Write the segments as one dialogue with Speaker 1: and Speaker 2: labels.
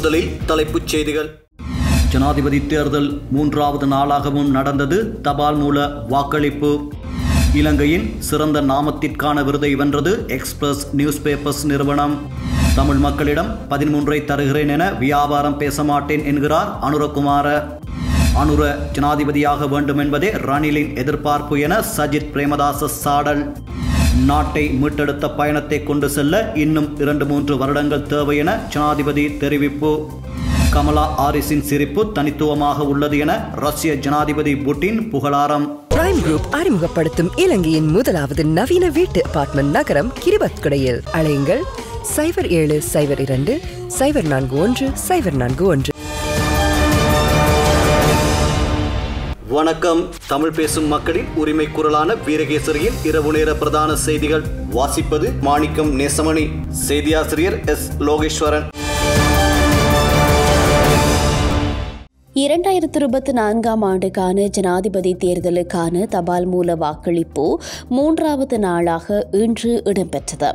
Speaker 1: முதலில் தலைப்புச் செய்திகள். ஜனாதிபதி தேர்தல் 3வது நாளாகவும் நடந்தது தபால் மூல வாக்களிப்பு. இலங்கையின் சிறந்த நாமத்திற்கான விருதை வென்றது எக்ஸ்பிரஸ் நியூஸ் பேப்பர்ஸ் நிறுவனம். தமிழ் மக்களிடம் 13 தருகிறேன் என வியாபாரம் பேச மாட்டேன் என்கிறார் அனுரகுமார. அனுர ஜனாதிபதியாக வேண்டும் என்பதே ரணிலின் எதிர்பார்ப்பு என சஜித் பிரேமதாச சாடல். நாட்டை மீட்டெடுத்த பயணத்தை கொண்டு செல்ல இன்னும் 2-3 வருடங்கள் தேவை என ஜனாதிபதி தெரிவிப்பு. கமலா ஹாரிஸின் சிரிப்பு தனித்துவமாக உள்ளது என ரஷ்ய ஜனாதிபதி புட்டின் புகழாரம்.
Speaker 2: பிரைம் குரூப் அறிமுகப்படுத்தும் இலங்கையின் முதலாவது நவீன வீட்டு அபார்ட்மெண்ட் நகரம் கிரிபத்குடையில். அழையுங்கள் 0702 041 041.
Speaker 1: வணக்கம். தமிழ் பேசும் மக்களின் உரிமை குரலான வீரகேசரியின் இரவு நேர பிரதான செய்திகள். வாசிப்பது மாணிக்கம் நேசமணி. செய்தியாசிரியர் எஸ். லோகேஸ்வரன்.
Speaker 3: 2024 ஆண்டுக்கான ஜனாதிபதி தேர்தலுக்கான தபால் மூல வாக்களிப்பு 3வது நாளாக இன்று இடம்பெற்றது.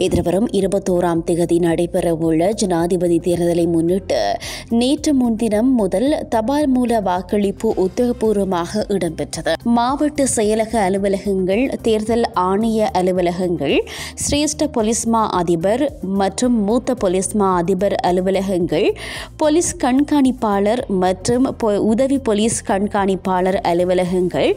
Speaker 3: எதிர்வரும் 21ஆம் தேதி நடைபெறவுள்ள ஜனாதிபதி தேர்தலை முன்னிட்டு நேற்று முன்தினம் முதல் தபால் மூல வாக்களிப்பு உத்தியோகபூர்வமாக இடம்பெற்றது. மாவட்ட செயலக அலுவலகங்கள், தேர்தல் ஆணைய அலுவலகங்கள், சிரேஷ்ட போலீஸ் மா அதிபர் மற்றும் மூத்த போலீஸ் மா அதிபர் அலுவலகங்கள், போலீஸ் கண்காணிப்பாளர் மற்றும் உதவி போலீஸ் கண்காணிப்பாளர் அலுவலகங்கள்,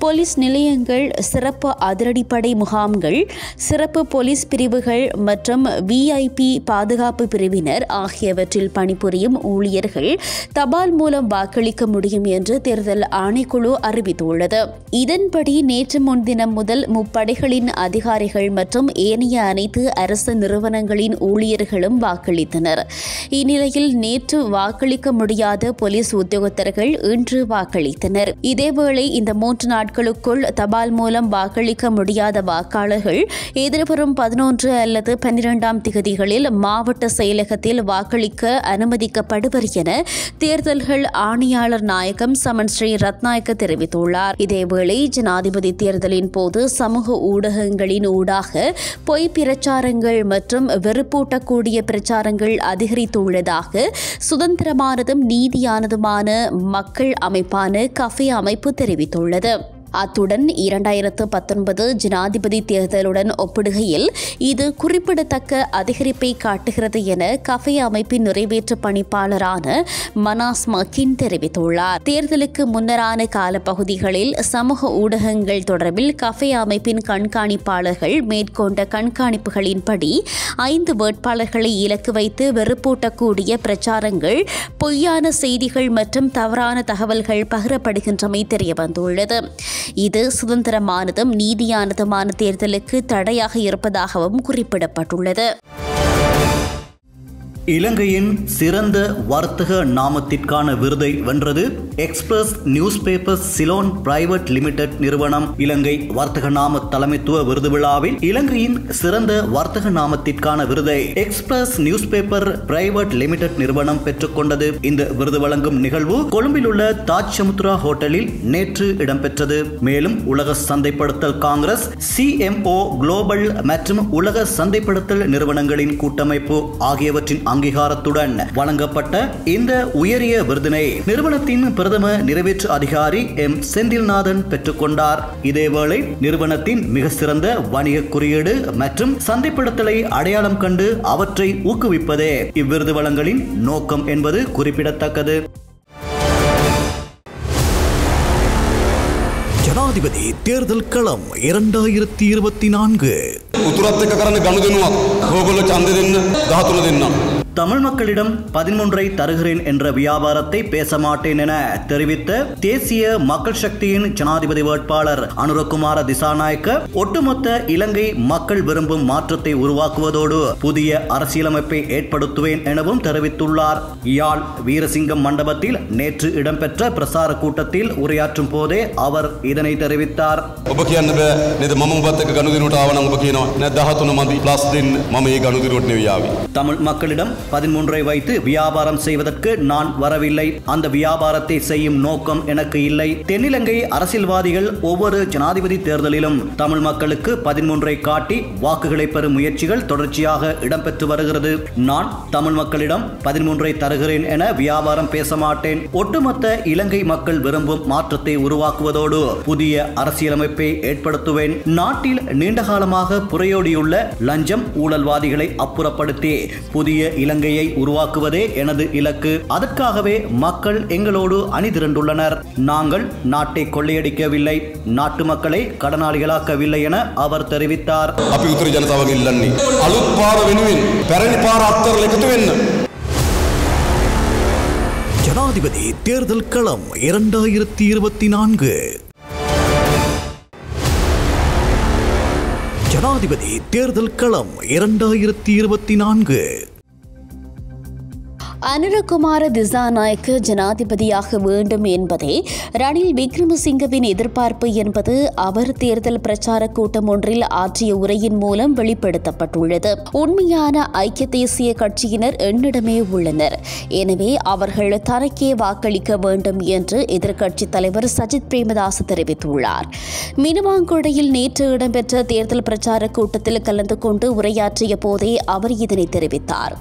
Speaker 3: போலீஸ் நிலையங்கள், சிறப்பு அதிரடிப்படை முகாம்கள், சிறப்பு போலீஸ் பிரிவுகள் மற்றும் விஐபி பாதுகாப்பு பிரிவினர் ஆகியவற்றில் பணிபுரியும் ஊழியர்கள் தபால் மூலம் வாக்களிக்க முடியும் என்று தேர்தல் ஆணைக்குழு அறிவித்துள்ளது. இதன்படி நேற்று முன்தினம் முதல் முப்படைகளின் அதிகாரிகள் மற்றும் ஏனைய அனைத்து அரசு நிறுவனங்களின் ஊழியர்களும் வாக்களித்தனர். இந்நிலையில் நேற்று வாக்களிக்க முடியாத போலீஸ் உத்தியோகத்தர்கள் இன்று வாக்களித்தனர். இதேவேளை இந்த 3 நாட்களுக்குள் தபால் மூலம் வாக்களிக்க முடியாத வாக்காளர்கள் எதிர்வரும் 11 அல்லது 12ஆம் திகதிகளில் மாவட்ட செயலகத்தில் வாக்களிக்க அனுமதிக்கப்படுவர் என தேர்தல்கள் ஆணையாளர் நாயகம் சமன் ஸ்ரீ ரத்நாயக்க தெரிவித்துள்ளார். இதேவேளை ஜனாதிபதி தேர்தலின் போது சமூக ஊடகங்களின் ஊடாக பொய் பிரச்சாரங்கள் மற்றும் வெறுப்பூட்டக்கூடிய பிரச்சாரங்கள் அதிகரித்துள்ளதாக சுதந்திரமானதும் நீதியானதுமான மக்கள் அமைப்பான கஃபே அமைப்பு தெரிவித்துள்ளது. அத்துடன் 2019 ஜனாதிபதி தேர்தலுடன் ஒப்பிடுகையில் இது குறிப்பிடத்தக்க அதிகரிப்பை காட்டுகிறது என கஃபே அமைப்பின் நிறைவேற்று பணிப்பாளரான மனாஸ் மக்கின் தெரிவித்துள்ளார். தேர்தலுக்கு முன்னரான காலப்பகுதிகளில் சமூக ஊடகங்கள் தொடர்பில் கஃபே அமைப்பின் கண்காணிப்பாளர்கள் மேற்கொண்ட கண்காணிப்புகளின்படி 5 வேட்பாளர்களை இலக்கு வைத்து வெறுப்பூட்டக்கூடிய பிரச்சாரங்கள், பொய்யான செய்திகள் மற்றும் தவறான தகவல்கள் பகிரப்படுகின்றமை தெரியவந்துள்ளது. இது சுதந்திரமானதும் நீதியானதுமான தேர்தலுக்கு தடையாக இருப்பதாகவும் குறிப்பிடப்பட்டுள்ளது.
Speaker 1: இலங்கையின் சிறந்த வர்த்தக நாமத்திற்கான விருதை வென்றது express news papers Ceylon private limited நிறுவனம். இலங்கை வர்த்தக நாம தலைமைத்துவ விருது விழாவில் இலங்கையின் சிறந்த வர்த்தக நாமத்திற்கான விருதை express news paper private limited நிறுவனம் பெற்றுக்கொண்டது. இந்த விருது வழங்கும் நிகழ்வு கொழும்பில் உள்ள தாஜ் சமுத்ரா ஹோட்டலில் நேற்று இடம்பெற்றது. மேலும் உலக சந்தைப்படுத்தல் காங்கிரஸ், CMO குளோபல் மற்றும் உலக சந்தைப்படுத்தல் நிறுவனங்களின் கூட்டமைப்பு ஆகியவற்றின் அங்கீகாரத்துடன் வழங்கப்பட்ட இந்த உயரிய விருதினை நிறுவனத்தின் பிரதம நிறைவேற்று அதிகாரி எம். செந்தில்நாதன் பெற்றுக்கொண்டார். இதேவேளை நிறுவனத்தின் மிக சிறந்த வணிக குறியீடு மற்றும் சந்தைப்படுத்தலை அடையாளம் கண்டு அவற்றை ஊக்குவிப்பதே இவ்விருது வழங்கலின் நோக்கம் என்பது குறிப்பிடத்தக்கது. ஜனாதிபதி தேர்தல் களம் 2024.
Speaker 4: උතුරත් එක්ක කරන්න ගනුදෙනුවක් ඕගොල්ලෝ ඡන්දෙ දෙන්න 13 දෙන්නම්.
Speaker 1: தமிழ் மக்களிடம் 13 தருகிறேன் என்ற வியாபாரத்தை பேச மாட்டேன் என தெரிவித்த தேசிய மக்கள் சக்தியின் ஜனாதிபதி வேட்பாளர் அனுரகுமார திசாநாயக்க ஒட்டுமொத்த இலங்கை மக்கள் விரும்பும் மாற்றத்தை உருவாக்குவதோடு புதிய அரசியலமைப்பை ஏற்படுத்துவேன் எனவும் தெரிவித்துள்ளார். யாழ் வீரசிங்கம் மண்டபத்தில் நேற்று இடம்பெற்ற பிரசார கூட்டத்தில் உரையாற்றும் போதே அவர் இதனை தெரிவித்தார்.
Speaker 4: ඔබ කියන්න බෑ නේද මම ඔබත් එක්ක ගනුදෙනුවට ආව නම් ඔබ කියනවා නෑ 13 මදි +2 මම ඒ ගනුදෙනුවට නෙවෙයි ආවේ.
Speaker 1: தமிழ் மக்களிடம் 13 வைத்து வியாபாரம் செய்வதற்கு நான் வரவில்லை. அந்த வியாபாரத்தை செய்யும் நோக்கம் எனக்கு இல்லை. தென்னிலங்கை அரசியல்வாதிகள் ஒவ்வொரு ஜனாதிபதி தேர்தலிலும் தமிழ் மக்களுக்கு 13 காட்டி வாக்குகளை பெறும் முயற்சிகள் தொடர்ச்சியாக இடம்பெற்று வருகிறது. நான் தமிழ் மக்களிடம் 13 தருகிறேன் என வியாபாரம் பேச மாட்டேன். ஒட்டுமொத்த இலங்கை மக்கள் விரும்பும் மாற்றத்தை உருவாக்குவதோடு புதிய அரசியலமைப்பை ஏற்படுத்துவேன். நாட்டில் நீண்ட காலமாக புரையோடியுள்ள லஞ்சம் ஊழல்வாதிகளை அப்புறப்படுத்தி புதிய இலங்கையை உருவாக்குவதே எனது இலக்கு. அதற்காகவே மக்கள் எங்களோடு அணிதிரண்டுள்ளனர். நாங்கள் நாட்டை கொள்ளையடிக்கவில்லை, நாட்டு மக்களை கடனாளிகளாக்கவில்லை என அவர் தெரிவித்தார். ஜனாதிபதி தேர்தல் களம் 2024. ஜனாதிபதி தேர்தல் களம் 2024.
Speaker 3: அனுரகுமார திசாநாயக்க ஜனாதிபதியாக வேண்டும் என்பதே ரணில் விக்ரமசிங்கவின் எதிர்பார்ப்பு என்பது அவர் தேர்தல் பிரச்சார கூட்டம் ஒன்றில் ஆற்றிய உரையின் மூலம் வெளிப்படுத்தப்பட்டுள்ளது. உண்மையான ஐக்கிய தேசிய கட்சியினர் என்னிடமே உள்ளனர், எனவே அவர்கள் தனக்கே வாக்களிக்க வேண்டும் என்று எதிர்க்கட்சித் தலைவர் சஜித் பிரேமதாச தெரிவித்துள்ளார். மினுவாங்குடையில் நேற்று இடம்பெற்ற தேர்தல் பிரச்சார கூட்டத்தில் கலந்து கொண்டு உரையாற்றிய போதே அவர் இதனை தெரிவித்தார்.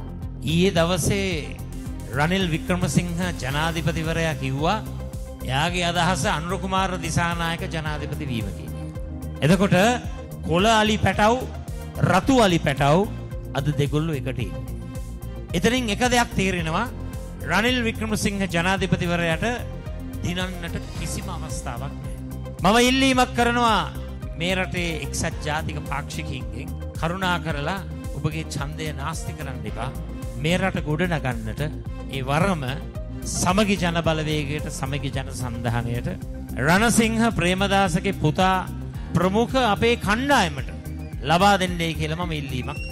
Speaker 5: රනිල් වික්‍රමසිංහ ජනාධිපතිවරයා කිව්වා එයාගේ අදහස අනුරකුමාර දිසානායක ජනාධිපති වීම කියන එක. එතකොට කොළ අලි පැටව් රතු අලි පැටව් අද දෙගොල්ලෝ එකට ඉන්නේ. එතනින් එක දෙයක් තේරෙනවා රනිල් වික්‍රමසිංහ ජනාධිපතිවරයාට දිනන්නට කිසිම අවස්ථාවක් නැහැ. මම ඉල්ලීමක් කරනවා මේ රටේ එක්සත් ජාතික පාක්ෂිකයින්ගෙන් කරුණා කරලා ඔබගේ ඡන්දය නාස්ති කරන්න එපා. මේ රට ගොඩ නගන්නට ඒ වරම සමගි ජන බලවේගයට සමගි ජන සන්ධානයට රණසිංහ ප්‍රේමදාසගේ පුතා ප්‍රමුඛ අපේ කණ්ඩායමට ලබා දෙන්නේ කියලා මම ඉල්ලීමක් කරනවා.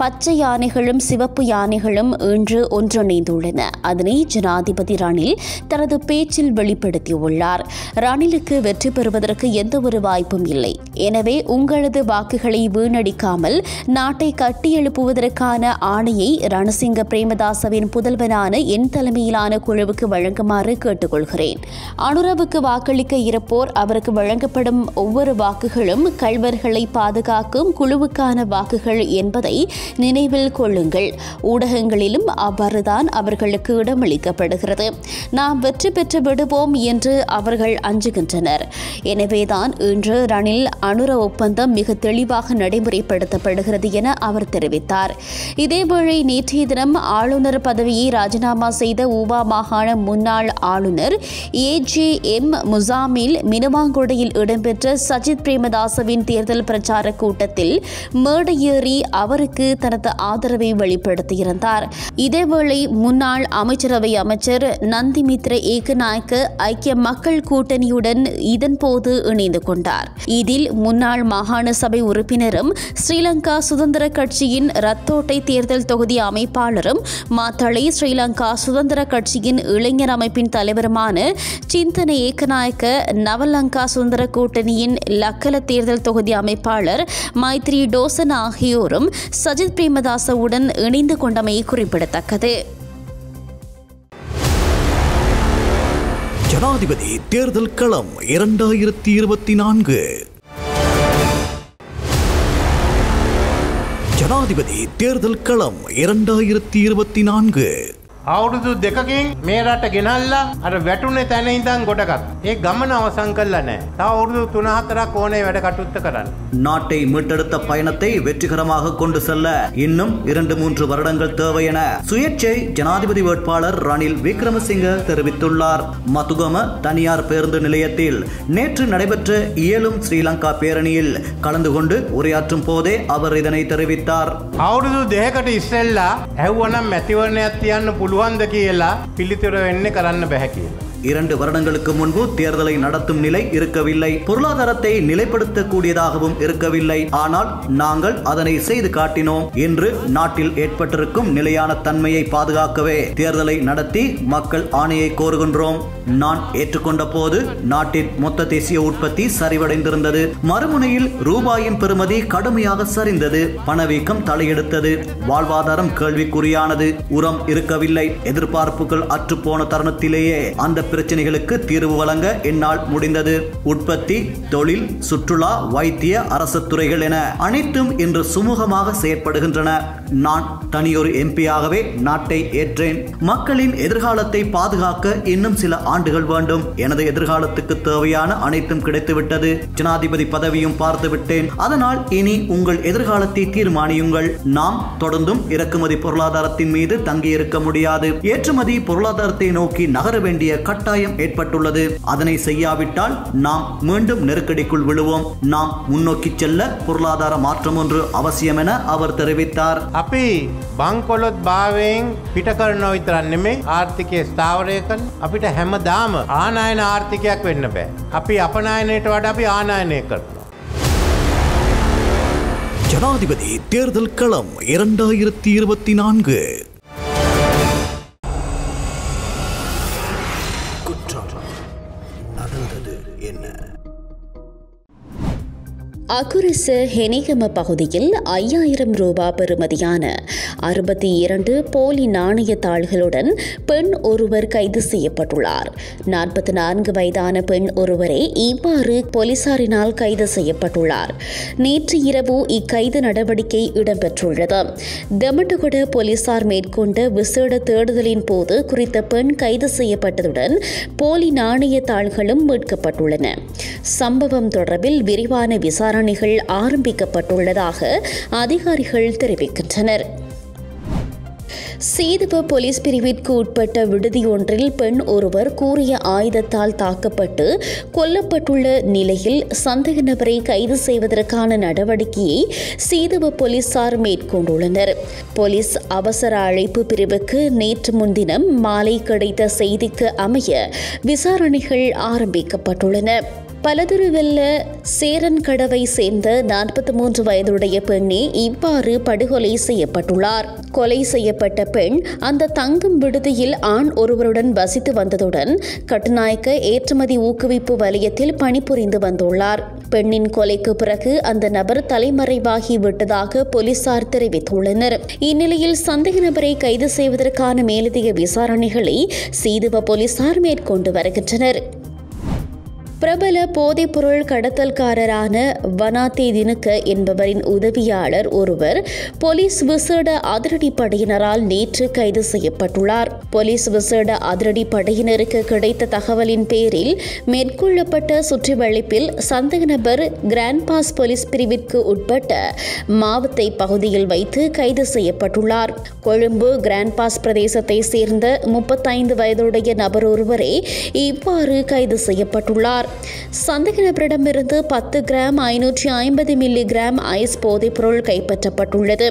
Speaker 3: பச்சை யானைகளும் சிவப்பு யானைகளும் இன்று ஒன்றிணைந்துள்ளன. அதனை ஜனாதிபதி ரணில் தனது பேச்சில் வெளிப்படுத்தியுள்ளார். ரணிலுக்கு வெற்றி பெறுவதற்கு எந்த ஒரு வாய்ப்பும் இல்லை. எனவே உங்களது வாக்குகளை வீணடிக்காமல் நாட்டை கட்டியெழுப்புவதற்கான ஆணையை ரணசிங்க பிரேமதாசவின் புதல்வனான என் தலைமையிலான குழுவுக்கு வழங்குமாறு கேட்டுக்கொள்கிறேன். அனுரவுக்கு வாக்களிக்க இருப்போர் அவருக்கு வழங்கப்படும் ஒவ்வொரு வாக்குகளும் கள்வர்களை பாதுகாக்கும் குழுவுக்கான வாக்குகள் என்பதை நினைவில் கொள்ளுங்கள். ஊடகங்களிலும் அவ்வாறுதான் அவர்களுக்கு இடமளிக்கப்படுகிறது. நாம் வெற்றி பெற்று விடுவோம் என்று அவர்கள் அஞ்சுகின்றனர். எனவேதான் இன்று ரணில் அனுர ஒப்பந்தம் மிக தெளிவாக நடைமுறைப்படுத்தப்படுகிறது என அவர் தெரிவித்தார். இதேவேளை நேற்றைய தினம் ஆளுநர் பதவியை ராஜினாமா செய்த ஊவா மாகாண முன்னாள் ஆளுநர் AJM முசாமில் மினுவாங்குடையில் இடம்பெற்ற சஜித் பிரேமதாசவின் தேர்தல் பிரச்சார கூட்டத்தில் மேடையேறி அவருக்கு தனது ஆதரவை வெளிப்படுத்தியிருந்தார். இதேவேளை முன்னாள் அமைச்சரவை அமைச்சர் நந்திமித்ர ஏகநாயக்க ஐக்கிய மக்கள் கூட்டணியுடன் இதன்போது இணைந்து கொண்டார். இதில் முன்னாள் மாகாண சபை உறுப்பினரும் ஸ்ரீலங்கா சுதந்திர கட்சியின் ரத்தோட்டை தேர்தல் தொகுதி அமைப்பாளரும் மாத்தளை ஸ்ரீலங்கா சுதந்திர கட்சியின் இளைஞர் அமைப்பின் தலைவருமான சிந்தன ஏகநாயக்க நவலங்கா சுதந்திர கூட்டணியின் லக்கல தேர்தல் தொகுதி அமைப்பாளர் மைத்ரி டோசன் ஆகியோரும் சஜித் பிரேமதாசவுடன் இணைந்து கொண்டமை குறிப்பிடத்தக்கது.
Speaker 1: ஜனாதிபதி தேர்தல் களம் 2024. ஜனாதிபதி தேர்தல் களம் 2024.
Speaker 6: අවුරුදු දෙකකින් මේ රට ගෙනල්ලා අර වැටුනේ තැන ඉඳන් ගොඩගත්. ඒ ගමන අවසන් කළා නැහැ. තව අවුරුදු 3-4ක් ඕනේ වැඩ කටයුත්ත කරන්න.
Speaker 1: நாட்டை மீட்டெடுத்த பயணத்தை வெற்றிகரமாக கொண்டு செல்ல இன்னும் 2-3 வருடங்கள் தேவை என சுயேட்சை ஜனாதிபதி வேட்பாளர் ரணில் விக்ரமசிங்க தெரிவித்துள்ளார். மதுகம தனியார் பேருந்து நிலையத்தில் நேற்று நடைபெற்ற இயலும் ஸ்ரீலங்கா பேரணியில் கலந்து கொண்டு உரையாற்றும் போதே அவர் இதனை தெரிவித்தார்.
Speaker 6: අවුරුදු දෙකකට ඉස්සෙල්ලා ඇහුවනම් මැතිවරණයක් තියන්න පුළුවන්ද කියලා පිළිතුර වෙන්නේ කරන්න බැහැ කියලා.
Speaker 1: 2 வருடங்களுக்கு முன்பு தேர்தலை நடத்தும் நிலை இருக்கவில்லை. பொருளாதாரத்தை நிலைப்படுத்தக்கூடியதாகவும் இருக்கவில்லை. ஆனால் நாங்கள் அதனை செய்து காட்டினோம் என்று நாட்டில் ஏற்பட்டிருக்கும் நிலையான தன்மையை பாதுகாக்கவே தேர்தலை நடத்தி மக்கள் ஆணையை கோருகின்றோம். நான் ஏற்றுக்கொண்ட போது நாட்டின் மொத்த தேசிய உற்பத்தி சரிவடைந்திருந்தது. மறுமுனையில் ரூபாயின் பெறுமதி கடுமையாக சரிந்தது. பணவீக்கம் தலையெடுத்தது. வாழ்வாதாரம் கேள்விக்குறியானது. உரம் இருக்கவில்லை. எதிர்பார்ப்புகள் அற்றுப்போன தருணத்திலேயே அந்த பிரச்சனைகளுக்கு தீர்வு வழங்க என்னால் முடிந்தது. உற்பத்தி, தொழில், சுற்றுலா, வைத்திய, அரசு துறைகள் என அனைத்தும் இன்று சுமூகமாக செயற்படுகின்றன. நான் தனியொரு எம்பியாகவே நாட்டை ஏற்றேன். மக்களின் எதிர்காலத்தை பாதுகாக்க இன்னும் சில ஆண்டுகள் வேண்டும். எனது எதிர்காலத்துக்கு தேவையான அனைத்தும் கிடைத்துவிட்டது. ஜனாதிபதி பதவியும் பார்த்து விட்டேன். அதனால் இனி உங்கள் எதிர்காலத்தை தீர்மானியுங்கள். நாம் தொடர்ந்தும் இறக்குமதி பொருளாதாரத்தின் மீது தங்கியிருக்க முடியாது. ஏற்றுமதி பொருளாதாரத்தை நோக்கி நகர வேண்டிய கட்டாயம் ஏற்பட்டுள்ளது. அதனை செய்யாவிட்டால் நாம் மீண்டும் நெருக்கடிக்குள் விழுவோம். நாம் முன்னோக்கி செல்ல பொருளாதார மாற்றம் ஒன்று அவசியம் என அவர் தெரிவித்தார்.
Speaker 6: අපි බංකොලොත් භාවයෙන් පිට කරනවා විතරක් නෙමෙයි ආර්ථිකය ස්ථාවරය කරන අපිට හැමදාම ආනයන ආර්ථිකයක් වෙන්න බෑ. අපි අපනයනයට වඩා අපි ආනයනය කරනවා.
Speaker 1: ஜனாதிபதி தேர்தல் களம் 2024. குற்றம் நடந்தது என்ன?
Speaker 3: அகுரச ஹெனிகம பகுதியில் 5000 ரூபாய் பெறுமதியான 62 போலி நாணயத்தாள்களுடன் பெண் ஒருவர் கைது செய்யப்பட்டுள்ளார். 44 வயதான பெண் ஒருவரே இவ்வாறு போலீசாரினால் கைது செய்யப்பட்டுள்ளார். நேற்று இரவு இக்கைது நடவடிக்கை இடம்பெற்றுள்ளது. தெமட்டகொட போலீசார் மேற்கொண்ட விசேட தேடுதலின் போது குறித்த பெண் கைது செய்யப்பட்டதுடன் போலி நாணயத்தாள்களும் மீட்கப்பட்டுள்ளன. சம்பவம் தொடர்பில் விரிவான விசாரணைகள் ஆரம்பிக்கப்பட்டுள்ளதாக அதிகாரிகள் தெரிவிக்கின்றனர். சீதுவ போலீஸ் பிரிவிற்கு உட்பட்ட விடுதி ஒன்றில் பெண் ஒருவர் கூறிய ஆயுதத்தால் தாக்கப்பட்டு கொல்லப்பட்டுள்ள நிலையில் சந்தேக நபரை கைது செய்வதற்கான நடவடிக்கையை சீதுவ போலீசார் மேற்கொண்டுள்ளனர். போலீஸ் அவசர அழைப்பு பிரிவுக்கு நேற்று முன்தினம் மாலை கிடைத்த செய்திக்கு அமைய விசாரணைகள் ஆரம்பிக்கப்பட்டுள்ளன. பலதுருவெல்ல சேரன்கடவை சேர்ந்த 43 வயதுடைய பெண்ணே இவ்வாறு படுகொலை செய்யப்பட்டுள்ளார். கொலை செய்யப்பட்ட பெண் அந்த தங்கும் விடுதியில் ஆண் ஒருவருடன் வசித்து வந்ததுடன் கட்டுநாயக்க ஏற்றுமதி ஊக்குவிப்பு வலயத்தில் பணிபுரிந்து வந்துள்ளார். பெண்ணின் கொலைக்கு பிறகு அந்த நபர் தலைமறைவாகி விட்டதாக போலீசார் தெரிவித்துள்ளனர். இந்நிலையில் சந்தேக நபரை கைது செய்வதற்கான மேலதிக விசாரணைகளை சீதுவ போலீசார் மேற்கொண்டு வருகின்றனர். பிரபல போதைப்பொருள் கடத்தல்காரரான வனாத்தே தினக்க என்பவரின் உதவியாளர் ஒருவர் போலீஸ் விசேட அதிரடிப்படையினரால் நேற்று கைது செய்யப்பட்டுள்ளார். போலீஸ் விசேட அதிரடிப்படையினருக்கு கிடைத்த தகவலின் பேரில் மேற்கொள்ளப்பட்ட சுற்றிவளைப்பில் சந்தேக நபர் கிராண்ட் பாஸ் போலீஸ் பிரிவிற்கு உட்பட்ட மாவத்தை பகுதியில் வைத்து கைது செய்யப்பட்டுள்ளார். கொழும்பு கிராண்ட் பாஸ் பிரதேசத்தை சேர்ந்த 35 வயதுடைய நபர் ஒருவரே இவ்வாறு கைது செய்யப்பட்டுள்ளார். சந்தேக நபரிடமிருந்து 10 கிராம் 550 மில்லிகிராம் ஐஸ் போதைப்பொருள் கைப்பற்றப்பட்டுள்ளது.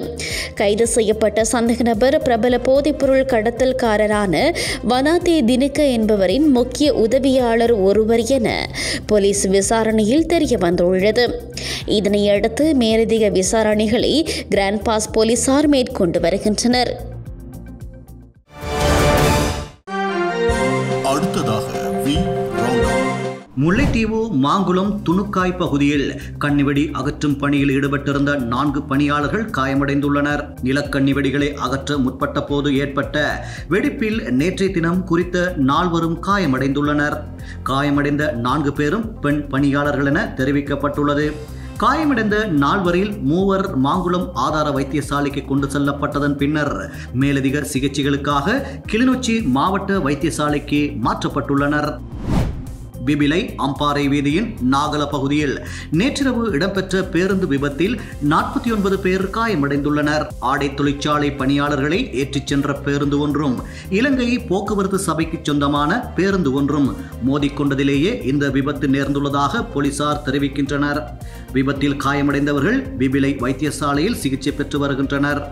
Speaker 3: கைது செய்யப்பட்ட சந்தேக நபர் பிரபல போதைப்பொருள் கடத்தல்காரரான வனாத்தே தினக்க என்பவரின் முக்கிய உதவியாளர் ஒருவர் என போலீஸ் விசாரணையில் தெரிய வந்துள்ளது. இதனையடுத்து மேலதிக விசாரணைகளை கிராண்ட் பாஸ் போலீசார் மேற்கொண்டு வருகின்றனர்.
Speaker 1: முல்லைத்தீவு மாங்குளம் துணுக்காய் பகுதியில் கண்ணிவெடி அகற்றும் பணியில் ஈடுபட்டிருந்த 4 பணியாளர்கள் காயமடைந்துள்ளனர். நிலக்கண்ணிவெடிகளை அகற்ற முற்பட்ட போது ஏற்பட்ட வெடிப்பில் நேற்றைய தினம் குறித்த 4 காயமடைந்துள்ளனர். காயமடைந்த 4 பேரும் பெண் பணியாளர்கள் என தெரிவிக்கப்பட்டுள்ளது. காயமடைந்த 4 3 மாங்குளம் ஆதார வைத்தியசாலைக்கு கொண்டு செல்லப்பட்டதன் பின்னர் மேலதிக சிகிச்சைகளுக்காக கிளிநொச்சி மாவட்ட வைத்தியசாலைக்கு மாற்றப்பட்டுள்ளனர். பிபிலை அம்பாறை வீதியின் நாகல பகுதியில் நேற்றிரவு இடம்பெற்ற பேருந்து விபத்தில் 49 பேர் காயமடைந்துள்ளனர். ஆடை தொழிற்சாலை பணியாளர்களை ஏற்றிச் சென்ற பேருந்து ஒன்றும் இலங்கை போக்குவரத்து சபைக்கு சொந்தமான பேருந்து ஒன்றும் மோதிக்கொண்டதிலேயே இந்த விபத்து நேர்ந்துள்ளதாக போலீசார் தெரிவிக்கின்றனர். விபத்தில் காயமடைந்தவர்கள் பிபிலை வைத்தியசாலையில் சிகிச்சை பெற்று வருகின்றனர்.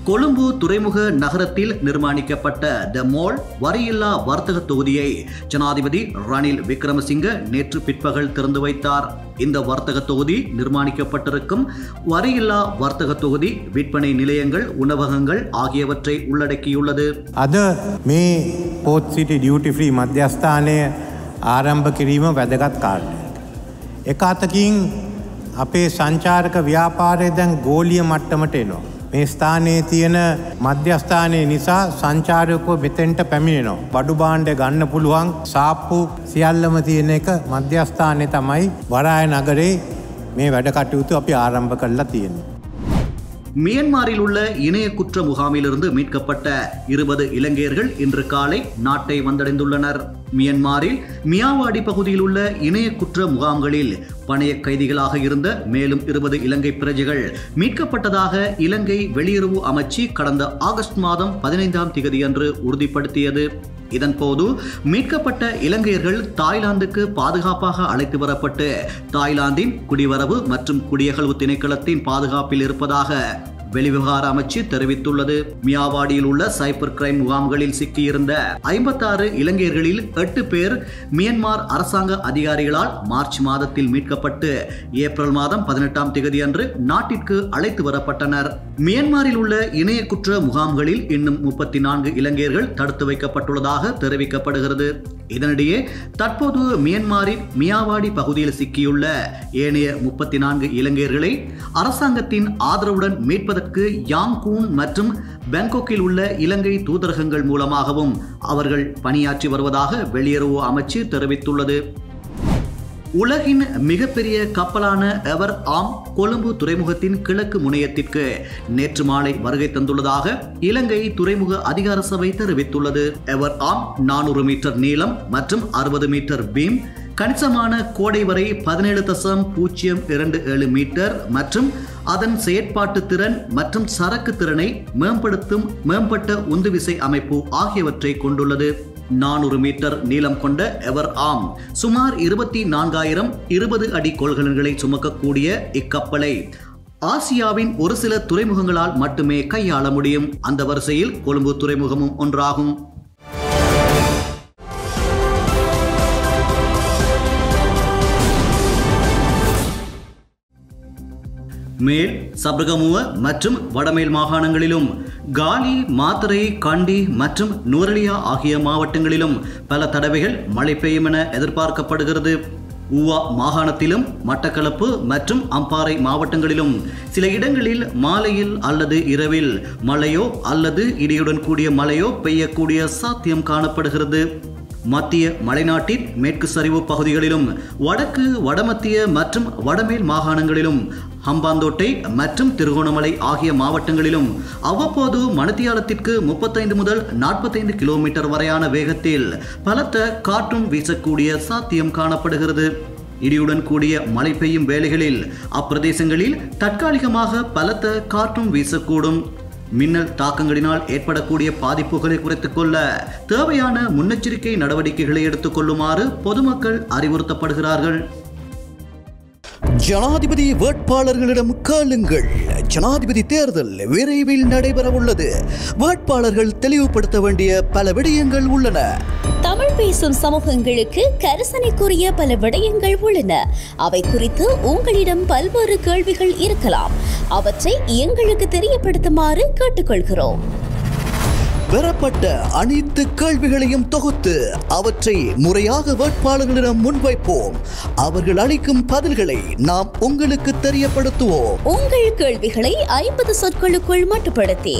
Speaker 1: கொழும்பு துறைமுக நகரத்தில் நிர்மாணிக்கப்பட்ட த மால் வரியில்லா வர்த்தக தொகுதியை ஜனாதிபதி ரணில் விக்ரமசிங்க நேற்று பிற்பகல் திறந்து வைத்தார். இந்த வர்த்தக தொகுதி நிர்மாணிக்கப்பட்டிருக்கும் வரியில்லா வர்த்தக தொகுதி விற்பனை நிலையங்கள், உணவகங்கள் ஆகியவற்றை உள்ளடக்கியுள்ளது.
Speaker 6: අද මේ පෝත් සිටි ඩියුටි ෆ්‍රී මධ්‍යස්ථානය ආරම්භ කිරීම වැදගත් කාරණයක්. එක අතකින් අපේ සංචාරක ව්‍යාපාරය දැන් ගෝලීය මට්ටමට එනවා. මේ ස්ථානයේ තියෙන මධ්‍යස්ථානය නිසා සංචාරකයෝ මෙතෙන්ට පැමිණෙනවා. බඩු භාණ්ඩ ගන්න පුළුවන් සාප්පු සියල්ලම තියෙන එක මධ්‍යස්ථානයේ තමයි වරාය නගරේ මේ වැඩ කටයුතු අපි ආරම්භ කරලා තියෙනවා.
Speaker 1: மியன்மாரில் உள்ள இணைய குற்ற முகாமிலிருந்து மீட்கப்பட்ட 20 இலங்கையர்கள் இன்று காலை நாட்டை வந்தடைந்துள்ளனர். மியன்மாரில் மியாவாடி பகுதியில் உள்ள இணைய குற்ற முகாம்களில் பணைய கைதிகளாக இருந்த மேலும் 20 இலங்கை பிரஜைகள் மீட்கப்பட்டதாக இலங்கை வெளியுறவு அமைச்சு கடந்த ஆகஸ்ட் மாதம் 15ஆம் தேதியன்று உறுதிப்படுத்தியது. இதன்போது மீட்கப்பட்ட இலங்கையர்கள் தாய்லாந்துக்கு பாதுகாப்பாக அழைத்து வரப்பட்டு தாய்லாந்தின் குடிவரவு மற்றும் குடியகல்வு திணைக்களத்தின் பாதுகாப்பில் இருப்பதாக வெளிவிவகார அமைச்சு தெரிவித்துள்ளது. மியாவாடியில் உள்ள சைபர் கிரைம் முகாம்களில் சிக்கியிருந்த 56 இலங்கையர்களில் 8 பேர் மியன்மார் அரசாங்க அதிகாரிகளால் மார்ச் மாதத்தில் மீட்கப்பட்டு ஏப்ரல் மாதம் 18ஆம் தேதியன்று நாட்டிற்கு அழைத்து வரப்பட்டனர். மியன்மாரில் உள்ள இணைய குற்ற முகாம்களில் இன்னும் 34 இலங்கையர்கள் தடுத்து வைக்கப்பட்டுள்ளதாக தெரிவிக்கப்படுகிறது. இதனிடையே தற்போது மியன்மாரின் மியாவாடி பகுதியில் சிக்கியுள்ள ஏனைய 34 இலங்கையர்களை அரசாங்கத்தின் ஆதரவுடன் மீட்பதற்கு யாங்கூன் மற்றும் பாங்காக்கில் உள்ள இலங்கை தூதரகங்கள் மூலமாகவும் அவர்கள் பணியாற்றி வருவதாக வெளியுறவு அமைச்சு தெரிவித்துள்ளது. உலகின் மிகப்பெரிய கப்பலான எவர் ஆம் கொழும்பு துறைமுகத்தின் கிழக்கு முனையத்திற்கு நேற்று மாலை வருகை தந்துள்ளதாக இலங்கை துறைமுக அதிகார சபை தெரிவித்துள்ளது. எவர் ஆம் 400 மீட்டர் நீளம் மற்றும் 60 மீட்டர் பீம், கணிசமான கோடை வரை 17.027 மீட்டர் மற்றும் அதன் செயற்பாட்டு திறன் மற்றும் சரக்கு திறனை மேம்பட்ட உந்துவிசை அமைப்பு ஆகியவற்றை கொண்டுள்ளது. 400 மீட்டர் நீளம் கொண்ட எவர் ஆம் சுமார் 24,000 20 அடி கொள்கலன்களை சுமக்கக்கூடிய இக்கப்பலை ஆசியாவின் ஒரு சில துறைமுகங்களால் மட்டுமே கையாள முடியும். அந்த வரிசையில் கொழும்பு துறைமுகமும் ஒன்றாகும். மேல் சப்ரகமுவ மற்றும் வடமேல் மாகாணங்களிலும் காலி, மாத்தறை, கண்டி மற்றும் நுவரெலியா ஆகிய மாவட்டங்களிலும் பல தடவைகள் மழை பெய்யும் என எதிர்பார்க்கப்படுகிறது. ஊவா மாகாணத்திலும் மட்டக்களப்பு மற்றும் அம்பாறை மாவட்டங்களிலும் சில இடங்களில் மாலையில் அல்லது இரவில் மழையோ அல்லது இடியுடன் கூடிய மழையோ பெய்யக்கூடிய சாத்தியம் காணப்படுகிறது. மத்திய மலைநாட்டின் மேற்கு சரிவு பகுதிகளிலும் வடக்கு, வடமத்திய மற்றும் வடமேல் மாகாணங்களிலும் ஹம்பாந்தோட்டை மற்றும் திருகோணமலை ஆகிய மாவட்டங்களிலும் அவ்வப்போது மணித்தியாலத்திற்கு 35 முதல் 45 கிலோமீட்டர் வரையான வேகத்தில் பலத்த காற்றும் வீசக்கூடிய சாத்தியம் காணப்படுகிறது. இடியுடன் கூடிய மழை பெய்யும் வேளைகளில் அப்பிரதேசங்களில் தற்காலிகமாக பலத்த காற்றும் வீசக்கூடும். மின்னல் தாக்கங்களினால் ஏற்படக்கூடிய பாதிப்புகளை குறைத்துக் கொள்ள தேவையான முன்னெச்சரிக்கை நடவடிக்கைகளை எடுத்துக் கொள்ளுமாறு பொதுமக்கள் அறிவுறுத்தப்படுகிறார்கள்.
Speaker 7: ஜனாதிபதி வேட்பாளர்களிடம் கேளுங்கள். ஜனாதிபதி தேர்தல் விரைவில் நடைபெற உள்ளது. வேட்பாளர்கள் தெளிவுபடுத்த வேண்டிய பல விடயங்கள் உள்ளன.
Speaker 3: தமிழ் பேசும் சமூகங்களுக்கு கரிசனைக்குரிய பல விடயங்கள் உள்ளன. அவை குறித்து உங்களிடம் பல்வேறு கேள்விகள் இருக்கலாம். அவற்றை எங்களுக்கு தெரியப்படுத்துமாறு கேட்டுக்கொள்கிறோம்.
Speaker 7: பெறப்பட்ட அனைத்து கேள்விகளையும் தொகுத்து அவற்றை முறையாக வேட்பாளர்களிடம் முன்வைப்போம். அவர்கள் அளிக்கும் பதில்களை நாம் உங்களுக்கு தெரியப்படுத்துவோம்.
Speaker 3: உங்கள் கேள்விகளை 50 சொற்களுக்குள் மட்டுப்படுத்தி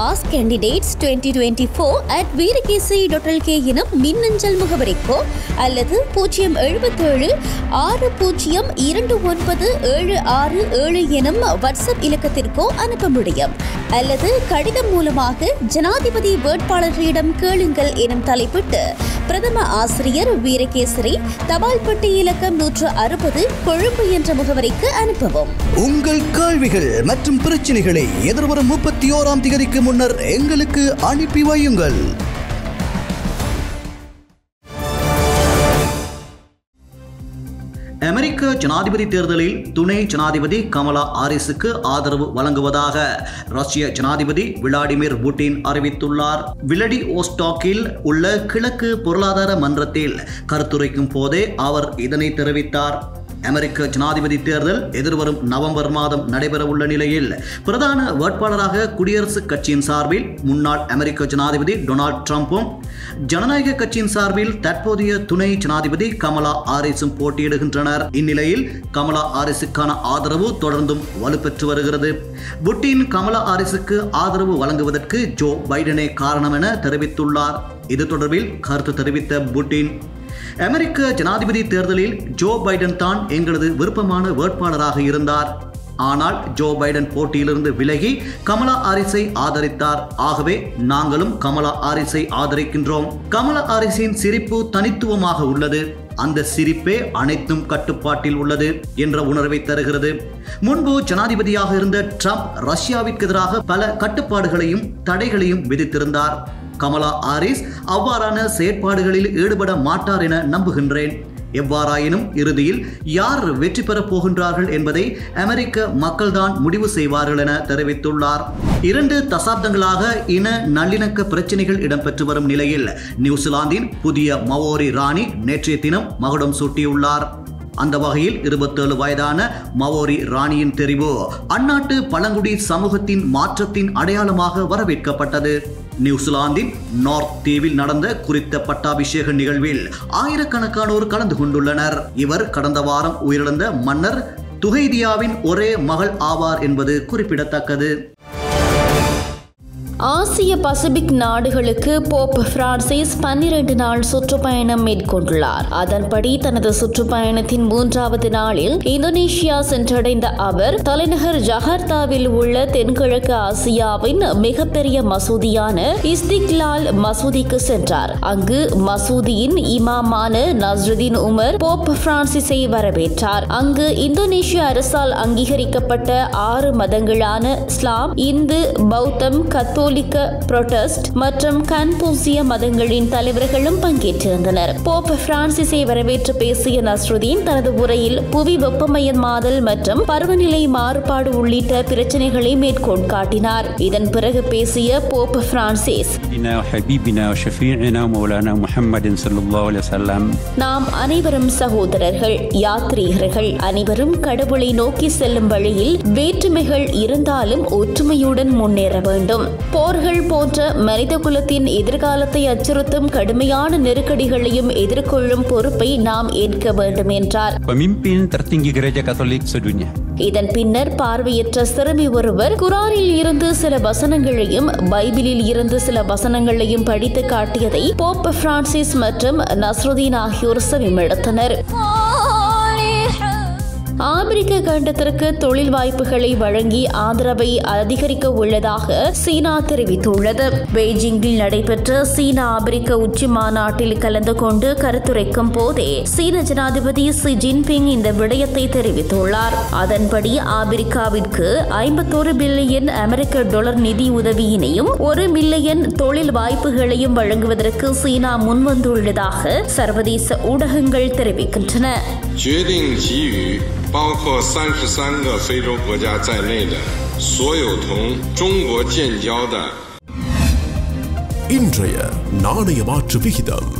Speaker 3: Ask Candidates 2024@veerakesi.lk எனும் மின்னஞ்சல் முகவரிக்கோ அல்லது 07760297677 எனும் வாட்ஸ்அப் இலக்கத்திற்கோ அனுப்ப முடியும். அல்லது கடிதம் மூலமாக ஜனாதிபதி வேட்பாளர்களிடம் கேளுங்கள் எனும் தலைப்பிட்டு பிரதம ஆசிரியர் வீரகேசரி, தபால் பெட்டி இலக்கம் 160 கொழும்பு என்ற முகவரிக்கு அனுப்பவும்.
Speaker 7: உங்கள் கேள்விகள் மற்றும் பிரச்சனைகளை எதிர்வரும் 31ஆம் தேதிக்கு முன்னர் எங்களுக்கு அனுப்பி வையுங்கள்.
Speaker 1: அமெரிக்க ஜனாதிபதி தேர்தலில் துணை ஜனாதிபதி கமலா ஹாரிஸுக்கு ஆதரவு வழங்குவதாக ரஷ்ய ஜனாதிபதி விளாடிமிர் புட்டின் அறிவித்துள்ளார். விளாடிவோஸ்டாக்கில் உள்ள கிழக்கு பொருளாதார மன்றத்தில் கருத்துரைக்கும் போதே அவர் இதனை தெரிவித்தார். அமெரிக்க ஜனாதிபதி தேர்தல் எதிர்வரும் நவம்பர் மாதம் நடைபெறவுள்ள நிலையில் பிரதான வேட்பாளராக குடியரசுக் கட்சியின் சார்பில் முன்னாள் அமெரிக்க ஜனாதிபதி டொனால்ட் ட்ரம்பும் ஜனநாயக கட்சியின் சார்பில் தற்போதைய துணை ஜனாதிபதி கமலா ஹாரிஸும் போட்டியிடுகின்றனர். இந்நிலையில் கமலா ஹாரிஸுக்கான ஆதரவு தொடர்ந்தும் வலுப்பெற்று வருகிறது. புட்டின் கமலா ஹாரிஸுக்கு ஆதரவு வழங்குவதற்கு ஜோ பைடனே காரணம் என தெரிவித்துள்ளார். இது தொடர்பில் கருத்து தெரிவித்த புட்டின், அமெரிக்க ஜனாதிபதி தேர்தலில் ஜோ பைடன் தான் எங்களது விருப்பமான வேட்பாளராக இருந்தார். ஆனால் ஜோ பைடன் போட்டியிலிருந்து விலகி கமலா ஹாரிஸை ஆதரித்தார். ஆகவே நாங்களும் கமலா ஹாரிஸை ஆதரிக்கின்றோம். கமலா ஹாரிஸின் சிரிப்பு தனித்துவமாக உள்ளது. அந்த சிரிப்பே அனைத்தும் கட்டுப்பாட்டில் உள்ளது என்ற உணர்வை தருகிறது. முன்பு ஜனாதிபதியாக இருந்த ட்ரம்ப் ரஷ்யாவிற்கு எதிராக பல கட்டுப்பாடுகளையும் தடைகளையும் விதித்திருந்தார். கமலா ஹாரிஸ் அவ்வாறான செயற்பாடுகளில் ஈடுபட மாட்டார் என நம்புகின்றேன். எவ்வாறாயினும் இறுதியில் யார் வெற்றி பெறப் போகின்றார்கள் என்பதை அமெரிக்க மக்கள்தான் முடிவு செய்வார்கள் என தெரிவித்துள்ளார். 2 தசாப்தங்களாக இன நல்லிணக்க பிரச்சனைகள் இடம்பெற்று வரும் நிலையில் நியூசிலாந்தின் புதிய மவோரி ராணி நேற்றைய தினம் மகுடம் சூட்டியுள்ளார். அந்த வகையில் 27 வயதான மவோரி ராணியின் தெரிவு அந்நாட்டு பழங்குடி சமூகத்தின் மாற்றத்தின் அடையாளமாக வரவேற்கப்பட்டது. நியூசிலாந்தின் நார்த் தீவில் நடந்த குறித்த பட்டாபிஷேக நிகழ்வில் ஆயிரக்கணக்கானோர் கலந்து கொண்டுள்ளனர். இவர் கடந்த வாரம் உயிரிழந்த மன்னர் துகைதியாவின் ஒரே மகள் ஆவார் என்பது குறிப்பிடத்தக்கது.
Speaker 3: ஆசிய பசிபிக் நாடுகளுக்கு போப் பிரான்சிஸ் 12 நாள் சுற்றுப்பயணம் மேற்கொண்டுள்ளார். அதன்படி தனது சுற்றுப்பயணத்தின் 3வது நாளில் இந்தோனேஷியா சென்றடைந்த அவர் தலைநகர் ஜகார்த்தாவில் உள்ள தென்கிழக்கு ஆசியாவின் மிகப்பெரிய மசூதியான இஸ்திக்லால் மசூதிக்கு சென்றார். அங்கு மசூதியின் இமாமான நஸ்ருதீன் உமர் போப் பிரான்சிஸை வரவேற்றார். அங்கு இந்தோனேஷிய அரசால் அங்கீகரிக்கப்பட்ட 6 மதங்களான இஸ்லாம், இந்து, பௌத்தம், கத்தோலிக்க, புரோட்டஸ்ட் மற்றும் கன்பூசிய மதங்களின் தலைவர்களும் பங்கேற்றிருந்தனர். போப் பிரான்சிஸை வரவேற்று பேசிய நஸ்ருதீன் தனது உரையில் புவி வெப்பமயமாதல் மற்றும் பருவநிலை மாறுபாடு உள்ளிட்ட பிரச்சனைகளை மேற்கோள் காட்டினார். இதன் பிறகு பேசிய போப் பிரான்சிஸ், நாம் அனைவரும் சகோதரர்கள், யாத்ரீகர்கள், அனைவரும் கடவுளை நோக்கி செல்லும் வழியில் வேற்றுமைகள் இருந்தாலும் ஒற்றுமையுடன் முன்னேற வேண்டும். போர்கள் போன்ற மனித குலத்தின் எதிர்காலத்தை அச்சுறுத்தும் கடுமையான நெருக்கடிகளையும் எதிர்கொள்ளும் பொறுப்பை நாம் ஏற்க வேண்டும் என்றார். இதன் பின்னர் பார்வையற்ற சிறுமி ஒருவர் குரானில் இருந்து சில வசனங்களையும் பைபிளில் இருந்து சில வசனங்களையும் படித்து காட்டியதை போப் பிரான்சிஸ் மற்றும் நஸ்ருதீன் ஆகியோர் செவிமடுத்தனர். ஆப்பிரிக்க கண்டத்திற்கு தொழில் வாய்ப்புகளை வழங்கி ஆதரவை அதிகரிக்க உள்ளதாக சீனா தெரிவித்துள்ளது. பெய்ஜிங்கில் நடைபெற்ற சீனா ஆப்பிரிக்க உச்சி மாநாட்டில் கலந்து கொண்டு கருத்துரைக்கும் போதே சீன ஜனாதிபதி ஷி ஜின்பிங் இந்த விடயத்தை தெரிவித்துள்ளார். அதன்படி ஆப்பிரிக்காவிற்கு 51 பில்லியன் அமெரிக்க டாலர் நிதி உதவியினையும் 1 மில்லியன் தொழில் வாய்ப்புகளையும் வழங்குவதற்கு சீனா முன்வந்துள்ளதாக சர்வதேச ஊடகங்கள் தெரிவிக்கின்றன.
Speaker 8: 包括33个非洲国家在内的所有同中国建交的。
Speaker 9: இன்றைய நாணய மாற்று விகிதம்